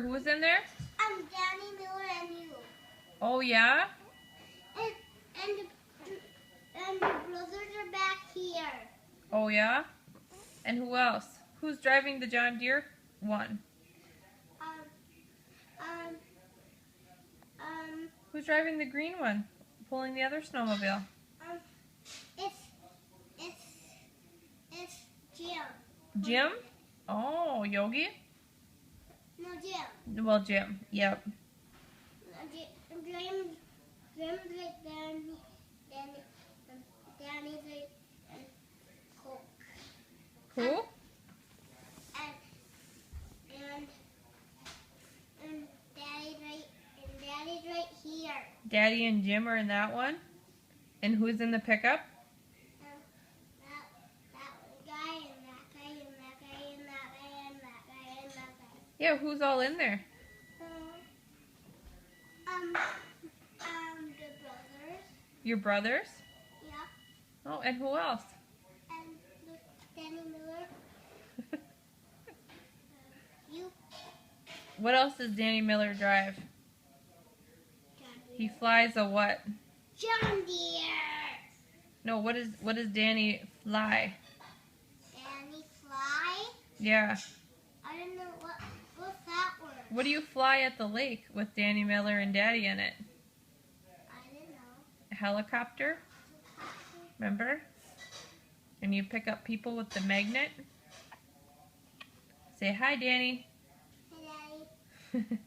Who was in there? Danny Miller and you. Oh yeah? And the brothers are back here. Oh yeah? And who else? Who's driving the John Deere one? Who's driving the green one? Pulling the other snowmobile? It's Jim. Jim? Oh, Yogi? No, Jim. Well, Jim. Yep. Jim's like Danny's like Coke. Who? And Daddy's right here. Daddy and Jim are in that one? And who's in the pickup? That guy and that guy and that guy and that guy and that guy and that guy. Yeah, who's all in there? The brothers. Your brothers? Yeah. Oh, and who else? And Danny Miller. You. What else does Danny Miller drive? He flies a what? John Deere. No, what does Danny fly? Danny fly? Yeah. I don't know what's that word. What do you fly at the lake with Danny Miller and Daddy in it? I don't know. A helicopter? Remember? And you pick up people with the magnet? Say hi, Danny. Hi, Daddy.